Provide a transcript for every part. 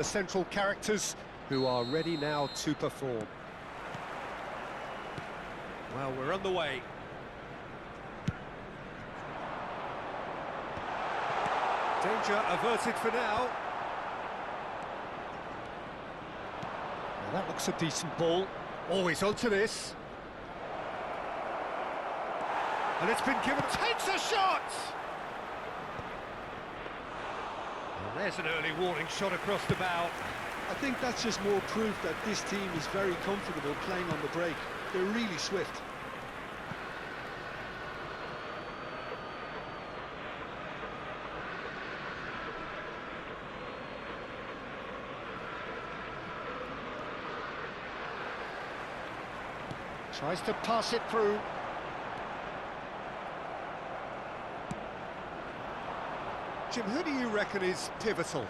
The central characters who are ready now to perform. Well, we're on the way. Danger averted for now. Now that looks a decent ball. Always onto this. And it's been given. Takes a shot! And there's an early warning shot across the bow. I think that's just more proof that this team is very comfortable playing on the break. They're really swift. Tries to pass it through. Jim, who do you reckon is pivotal?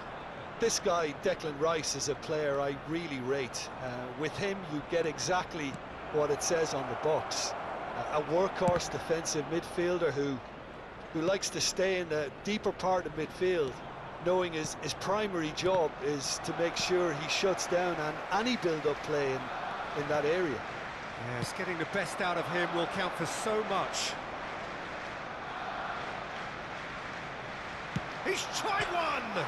This guy, Declan Rice, is a player I really rate. With him, you get exactly what it says on the box. A workhorse defensive midfielder who likes to stay in the deeper part of midfield, knowing his primary job is to make sure he shuts down any build-up play in that area. Yes, getting the best out of him will count for so much. He's tried one!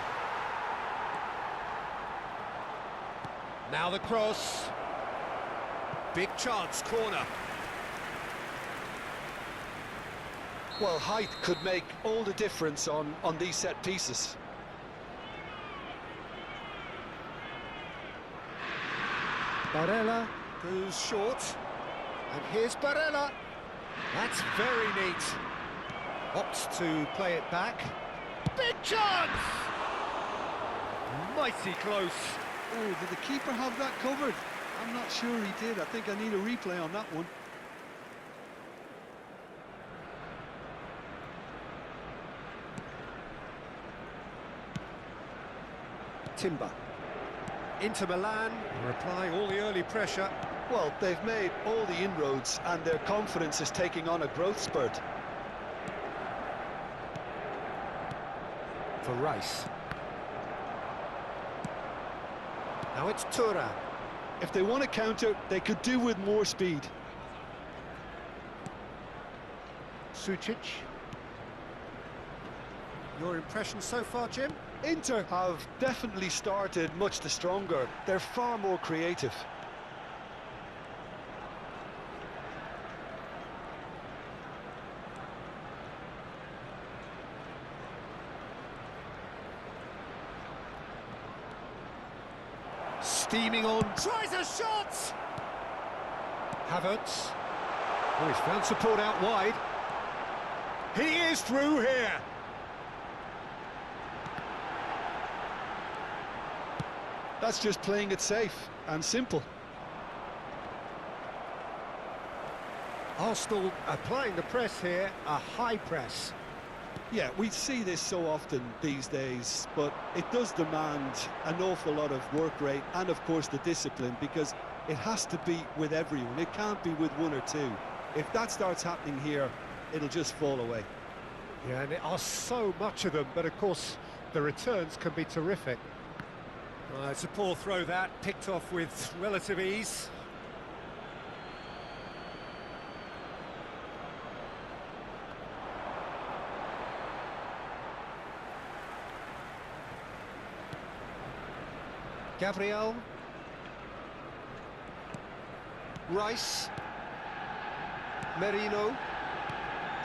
Now the cross. Big chance, corner. Well, height could make all the difference on these set pieces. Barella goes short. And here's Barella. That's very neat. Opts to play it back. Big chance! Mighty close. Oh, did the keeper have that covered? I'm not sure he did. I think I need a replay on that one. Timber. Into Milan, replying all the early pressure. Well, they've made all the inroads and their confidence is taking on a growth spurt. For Rice. Now it's Thuram. If they want to counter, they could do with more speed. Sucic. Your impression so far, Jim? Inter have definitely started much the stronger. They're far more creative. Steaming on, tries a shot! Havertz. Oh, he's found support out wide. He is through here. That's just playing it safe and simple. Arsenal applying the press here, a high press. Yeah, we see this so often these days, but it does demand an awful lot of work rate and, of course, the discipline, because it has to be with everyone. It can't be with one or two. If that starts happening here, it'll just fall away. Yeah, and there are so much of them, but, of course, the returns can be terrific. It's a poor throw that, picked off with relative ease. Gabriel. Rice. Merino.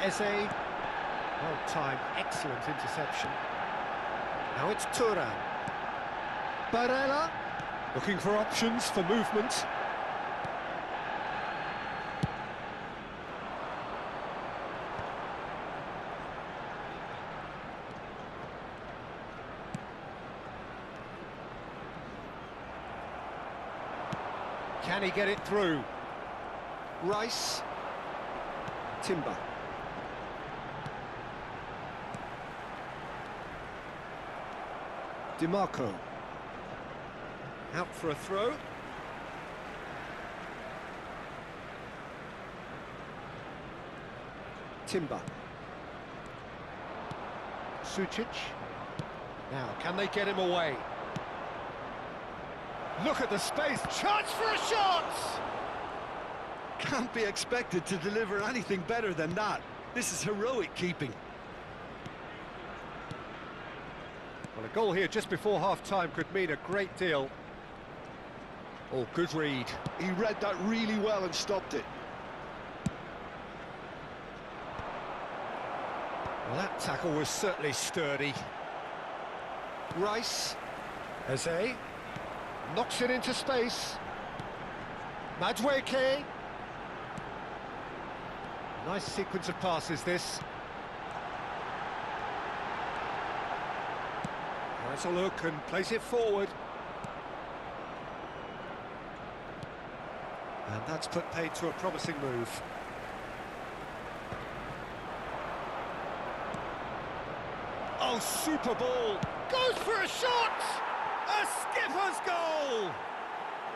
Eze. Well timed, excellent interception. Now it's Thuram. Barella. Looking for options for movement. Can he get it through? Rice. Timber. DiMarco. Out for a throw. Timber. Sucic. Now, can they get him away? Look at the space, chance for a shot! Can't be expected to deliver anything better than that. This is heroic keeping. Well, a goal here just before half-time could mean a great deal. Oh, good read. He read that really well and stopped it. Well, that tackle was certainly sturdy. Rice. Eze. Knocks it into space. Madueke. Nice sequence of passes, this. Nice a look and plays it forward. And that's put paid to a promising move. Oh, super ball! Goes for a shot! A skipper's goal!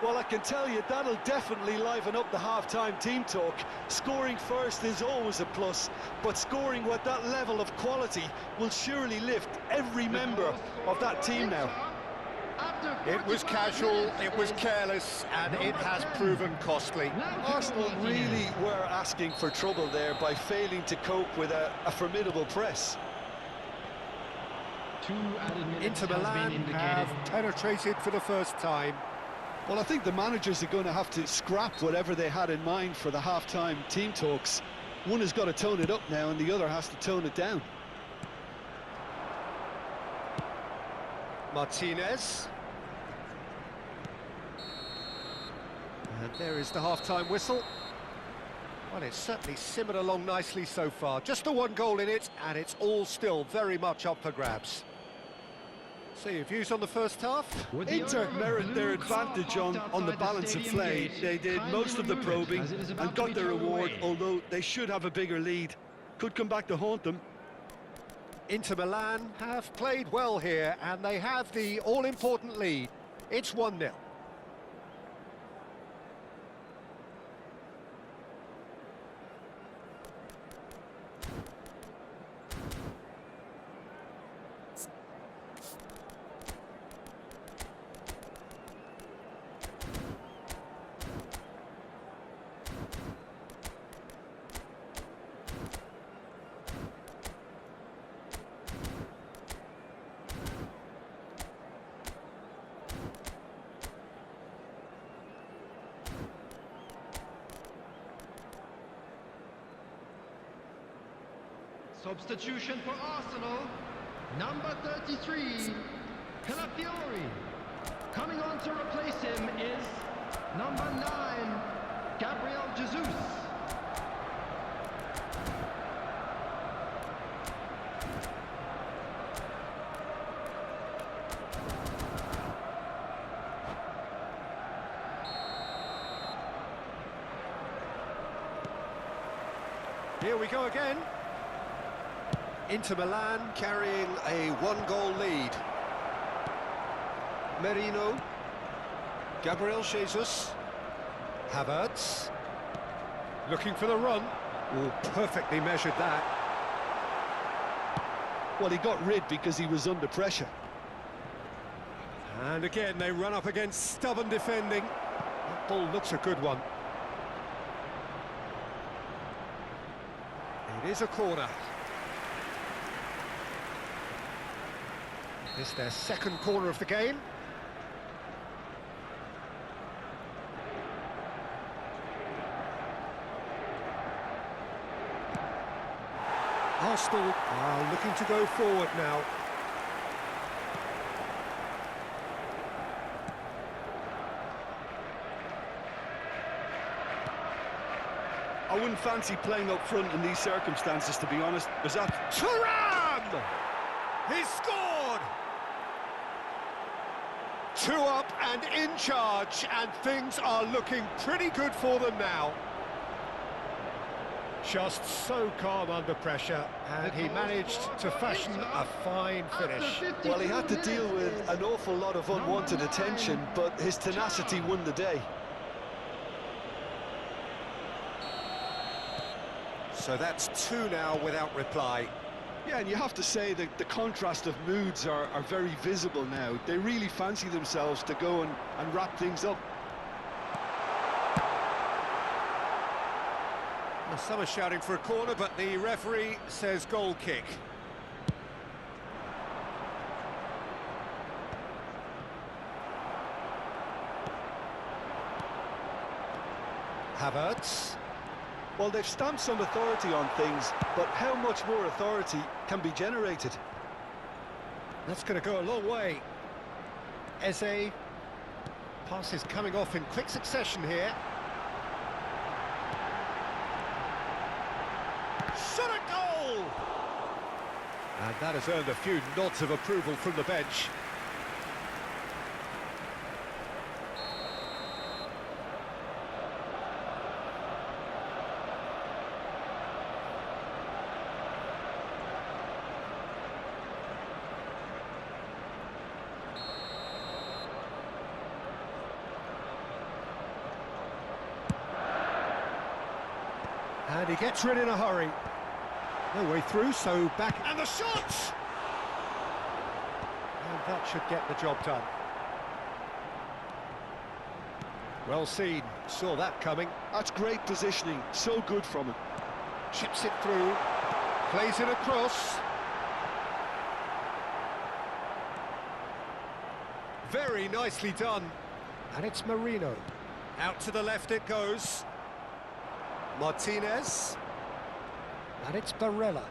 Well, I can tell you, that'll definitely liven up the half-time team talk. Scoring first is always a plus, but scoring with that level of quality will surely lift every member of that team now. It was casual, it was careless, and it has proven costly. Arsenal really were asking for trouble there by failing to cope with a formidable press. Inter Milan have penetrated for the first time. Well, I think the managers are going to have to scrap whatever they had in mind for the half-time team talks. One has got to tone it up now, and the other has to tone it down. Martinez. And there is the half-time whistle. Well, it's certainly simmered along nicely so far. Just the one goal in it, and it's all still very much up for grabs. So your views on the first half? Inter merit their advantage on the balance of play. They did most of the probing and got their reward, although they should have a bigger lead. Could come back to haunt them. Inter Milan have played well here, and they have the all-important lead. It's 1-0. Substitution for Arsenal, number 33, Calafiori. Coming on to replace him is number 9, Gabriel Jesus. Here we go again. Inter Milan carrying a one-goal lead. Merino. Gabriel Jesus. Havertz. Looking for the run. Oh, perfectly measured that. Well, he got rid because he was under pressure. And again, they run up against stubborn defending. That ball looks a good one. It is a corner. It's their second corner of the game. Arsenal are looking to go forward now. I wouldn't fancy playing up front in these circumstances, to be honest. Was that Thuram! He scored! 2 up and in charge, and things are looking pretty good for them now. Just so calm under pressure, and he managed to fashion a fine finish. Well, he had to deal with an awful lot of unwanted attention, but his tenacity won the day. So that's 2 now without reply. Yeah, and you have to say that the contrast of moods are very visible now. They really fancy themselves to go and wrap things up. Well, some are shouting for a corner, but the referee says goal kick. Havertz. Well, they've stamped some authority on things, but how much more authority can be generated? That's going to go a long way. Eze. Pass is coming off in quick succession here. Shot a goal! And that has earned a few nods of approval from the bench. And he gets rid in a hurry. No way through, so back, and the shot! And that should get the job done. Well seen, saw that coming. That's great positioning, so good from him. Chips it through, plays it across. Very nicely done. And it's Marino. Out to the left it goes. Martinez. And it's Barella.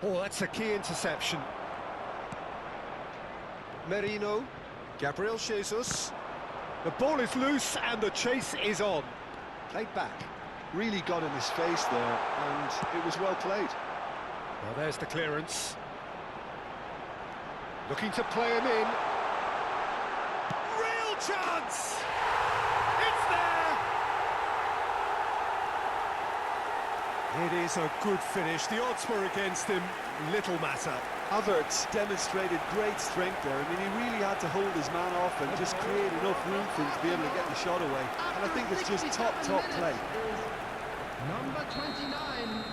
Oh, that's a key interception. Merino. Gabriel Jesus. The ball is loose and the chase is on. Played back. Really got in his face there, and it was well played. Well, there's the clearance. Looking to play him in. Real chance! It's there! It is a good finish. The odds were against him. Little matter. Havertz demonstrated great strength there. I mean, he really had to hold his man off and just create enough room for him to be able to get the shot away. And I think it's just top play. Number 29.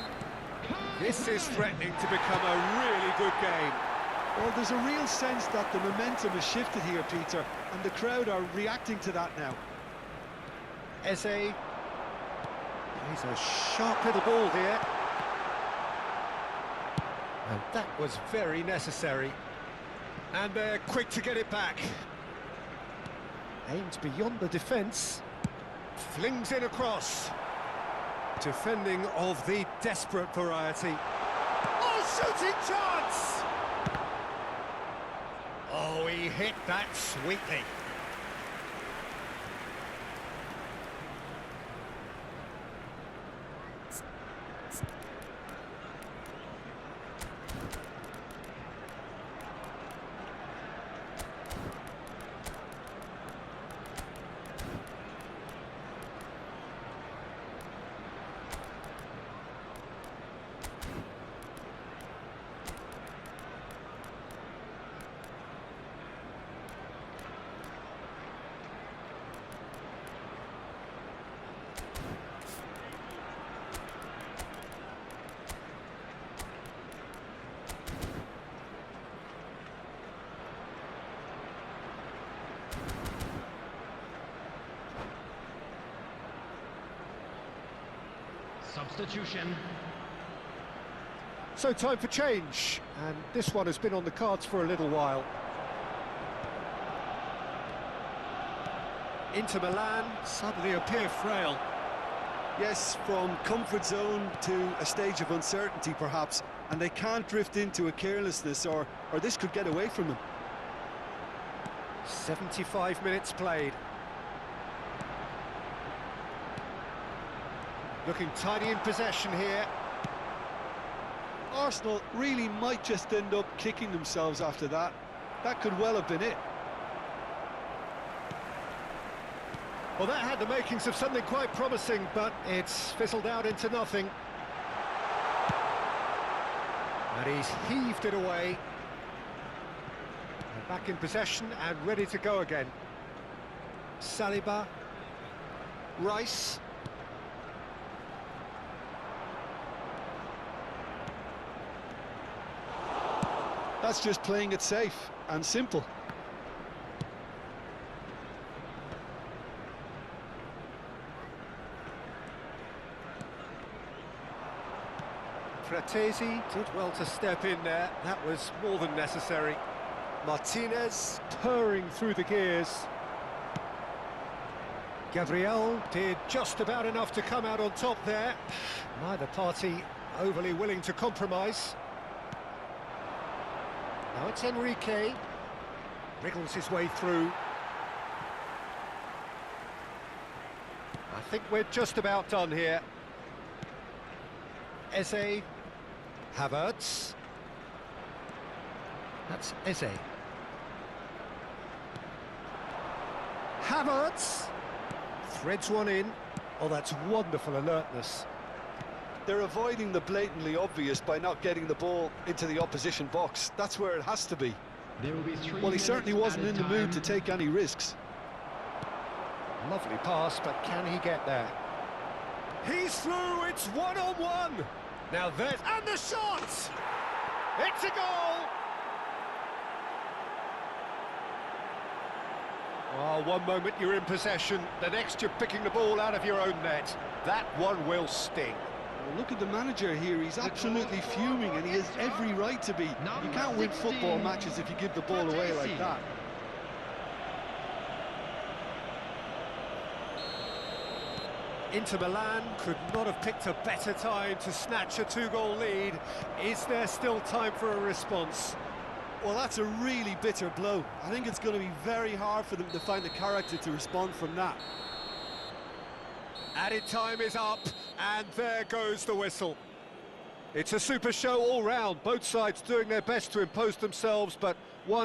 This is threatening to become a really good game. Well, there's a real sense that the momentum has shifted here, Peter, and the crowd are reacting to that now. Eze. He's a sharp little ball here. And that was very necessary. And they're quick to get it back. Aims beyond the defence. Flings it across. Defending of the desperate variety. Oh, shooting chance! Oh, he hit that sweetly. Substitution. So time for change, and this one has been on the cards for a little while. Inter Milan suddenly appear frail. Yes, from comfort zone to a stage of uncertainty perhaps, and they can't drift into a carelessness or this could get away from them. 75 minutes played. Looking tidy in possession here. Arsenal really might just end up kicking themselves after that. That could well have been it. Well, that had the makings of something quite promising, but it's fizzled out into nothing. And he's heaved it away. And back in possession and ready to go again. Saliba. Rice. That's just playing it safe and simple. Fratesi did well to step in there. That was more than necessary. Martinez purring through the gears. Gabriel did just about enough to come out on top there. Neither party overly willing to compromise. Now it's Enrique. Wriggles his way through. I think we're just about done here. Eze. Havertz. That's Eze. Havertz. Threads one in. Oh, that's wonderful alertness. They're avoiding the blatantly obvious by not getting the ball into the opposition box. That's where it has to be. There will be 3 Well, he certainly minutes wasn't in added the mood to time. take any risks. Lovely pass, but can he get there? He's through, it's one-on-one! Now there's... and the shot! It's a goal! Oh, one moment you're in possession, the next you're picking the ball out of your own net. That one will sting. Well, look at the manager here, he's absolutely fuming and he has every right to be. You can't win football matches if you give the ball away like that. Inter Milan could not have picked a better time to snatch a 2-goal lead. Is there still time for a response? Well, that's a really bitter blow. I think it's going to be very hard for them to find the character to respond from that. Added time is up, and there goes the whistle. It's a super show all round, both sides doing their best to impose themselves, but one